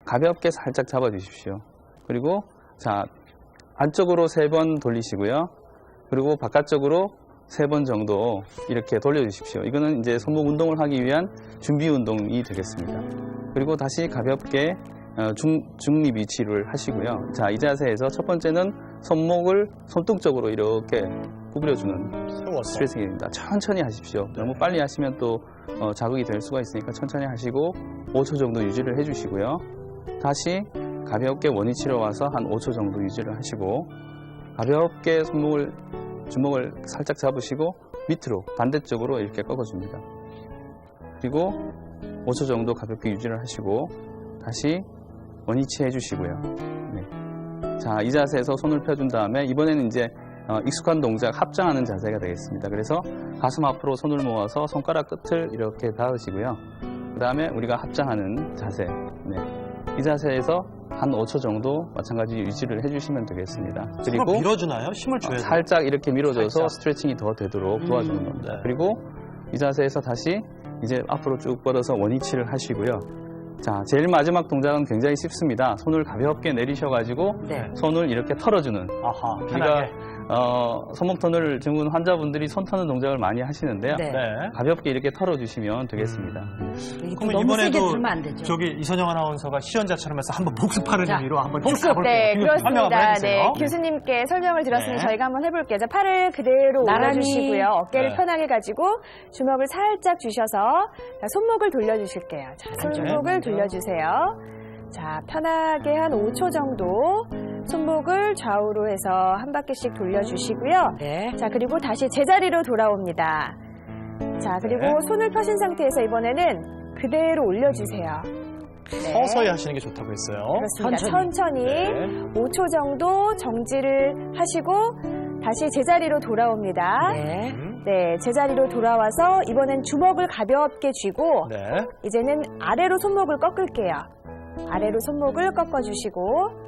가볍게 살짝 잡아주십시오. 그리고 자, 안쪽으로 3번 돌리시고요. 그리고 바깥쪽으로 3번 정도 이렇게 돌려주십시오. 이거는 이제 손목 운동을 하기 위한 준비 운동이 되겠습니다. 그리고 다시 가볍게 중립 위치를 하시고요. 자, 이 자세에서 첫 번째는 손목을 손등 쪽으로 이렇게 구부려주는 스트레칭입니다. 천천히 하십시오. 너무 빨리 하시면 또 자극이 될 수가 있으니까 천천히 하시고 5초 정도 유지를 해주시고요. 다시 가볍게 원위치로 와서 한 5초 정도 유지를 하시고 가볍게 주먹을 살짝 잡으시고 밑으로 반대쪽으로 이렇게 꺾어줍니다. 그리고 5초 정도 가볍게 유지를 하시고 다시 원위치 해주시고요. 네. 자, 이 자세에서 손을 펴준 다음에 이번에는 이제 익숙한 동작 합장하는 자세가 되겠습니다. 그래서 가슴 앞으로 손을 모아서 손가락 끝을 이렇게 닿으시고요. 그 다음에 우리가 합장하는 자세. 네. 이 자세에서 한 5초 정도 마찬가지 유지를 해주시면 되겠습니다. 그리고 밀어주나요? 힘을 줘야 돼요? 살짝 이렇게 밀어줘서 살짝. 스트레칭이 더 되도록 도와주는 겁니다. 네. 그리고 이 자세에서 다시 이제 앞으로 쭉 뻗어서 원위치를 하시고요. 자, 제일 마지막 동작은 굉장히 쉽습니다. 손을 가볍게 내리셔가지고 네. 손을 이렇게 털어주는. 아하, 우리가 편하게. 손목 터널 증후군 환자분들이 손 터는 동작을 많이 하시는데요. 네. 네. 가볍게 이렇게 털어주시면 되겠습니다. 이게 너무 세게 들면 안 되죠. 저기 이선영 아나운서가 시연자처럼 해서 한번 복습하는 자, 의미로 한번 복습. 쭉 가볼게요. 네, 설명 그렇습니다. 한번 해주세요. 네, 교수님께 설명을 들었으니 네. 저희가 한번 해볼게요. 자, 팔을 그대로 나란히. 올려주시고요. 어깨를 네. 편하게 가지고 주먹을 살짝 주셔서 자, 손목을 돌려주실게요. 자, 손목을 돌려주세요. 자, 편하게 한 5초 정도 손목을 좌우로 해서 한 바퀴씩 돌려주시고요. 네. 자, 그리고 다시 제자리로 돌아옵니다. 자, 그리고 네. 손을 펴신 상태에서 이번에는 그대로 올려주세요. 네. 서서히 하시는 게 좋다고 했어요. 그렇습니다. 천천히 네. 5초 정도 정지를 하시고 다시 제자리로 돌아옵니다. 네. 네, 제자리로 돌아와서 이번엔 주먹을 가볍게 쥐고 네. 이제는 아래로 손목을 꺾을게요. 아래로 손목을 꺾어주시고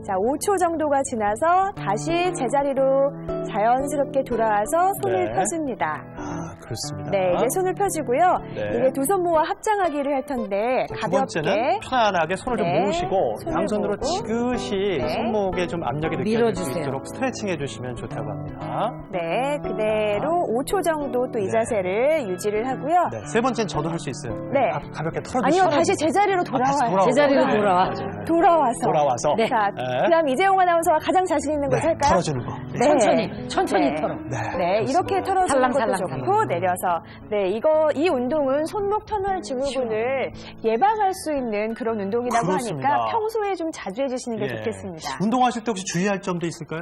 자, 5초 정도가 지나서 다시 제자리로 자연스럽게 돌아와서 손을 네. 펴줍니다. 아, 그렇습니다. 네, 이제 손을 펴주고요. 네. 이제 두 손 모아 합장하기를 할 텐데 두 번째는 가볍게 편안하게 손을 좀 네. 모으시고 손을 양손으로 모으고. 지그시 네. 손목에 좀 압력이 느껴질 수 밀어주세요. 있도록 스트레칭 해주시면 좋다고 합니다. 네, 그대로 5초 정도 또 이 네. 자세를 유지를 하고요. 네, 세 번째는 저도 할 수 있어요. 네. 가볍게 털어주시고. 아니요, 다시 제자리로 돌아와요. 제자리로 돌아와. 돌아와서. 돌아와서. 네. 자, 네. 그다음 이재용 아나운서가 가장 자신 있는 걸 네, 할까요? 털어주는 거. 네. 천천히 네. 털어. 네, 이렇게 털어주는 것도 살랑살랑. 좋고 내려서. 네, 이 운동은 손목 터널 증후군을 예방할 수 있는 그런 운동이라고 그렇습니다. 하니까 평소에 좀 자주 해주시는 게 예. 좋겠습니다. 운동하실 때 혹시 주의할 점도 있을까요?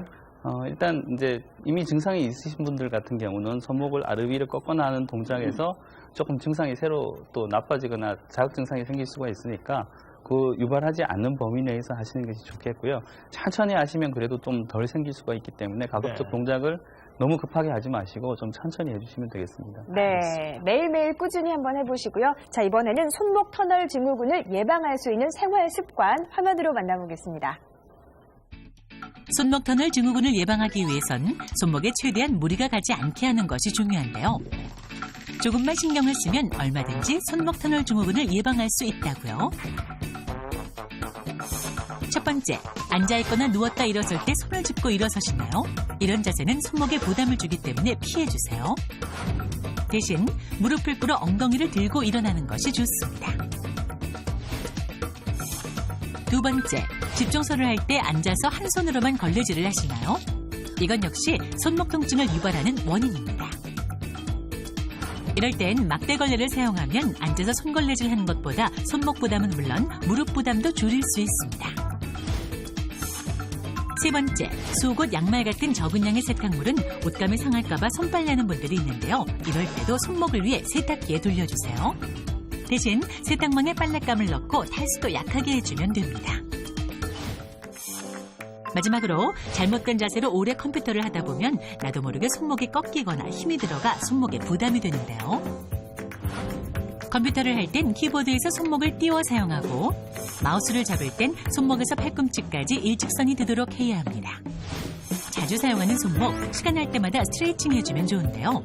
일단 이제 이미 증상이 있으신 분들 같은 경우는 손목을 아래 위로 꺾거나 하는 동작에서 조금 증상이 새로 또 나빠지거나 자극 증상이 생길 수가 있으니까 그 유발하지 않는 범위 내에서 하시는 것이 좋겠고요. 천천히 하시면 그래도 좀 덜 생길 수가 있기 때문에 가급적 네. 동작을 너무 급하게 하지 마시고 좀 천천히 해주시면 되겠습니다. 네, 매일매일 꾸준히 한번 해보시고요. 자, 이번에는 손목 터널 증후군을 예방할 수 있는 생활 습관 화면으로 만나보겠습니다. 손목 터널 증후군을 예방하기 위해선 손목에 최대한 무리가 가지 않게 하는 것이 중요한데요. 조금만 신경을 쓰면 얼마든지 손목 터널 증후군을 예방할 수 있다고요. 첫 번째, 앉아있거나 누웠다 일어설 때 손을 짚고 일어서시나요? 이런 자세는 손목에 부담을 주기 때문에 피해주세요. 대신 무릎을 꿇어 엉덩이를 들고 일어나는 것이 좋습니다. 두 번째, 집중서를 할 때 앉아서 한 손으로만 걸레질을 하시나요? 이건 역시 손목 통증을 유발하는 원인입니다. 이럴 땐 막대 걸레를 사용하면 앉아서 손걸레질 하는 것보다 손목 부담은 물론 무릎 부담도 줄일 수 있습니다. 세 번째, 속옷, 양말 같은 적은 양의 세탁물은 옷감이 상할까봐 손빨래하는 분들이 있는데요. 이럴 때도 손목을 위해 세탁기에 돌려주세요. 대신 세탁망에 빨랫감을 넣고 탈수도 약하게 해주면 됩니다. 마지막으로 잘못된 자세로 오래 컴퓨터를 하다 보면 나도 모르게 손목이 꺾이거나 힘이 들어가 손목에 부담이 되는데요. 컴퓨터를 할 땐 키보드에서 손목을 띄워 사용하고 마우스를 잡을 땐 손목에서 팔꿈치까지 일직선이 되도록 해야 합니다. 자주 사용하는 손목, 시간 날 때마다 스트레칭 해주면 좋은데요.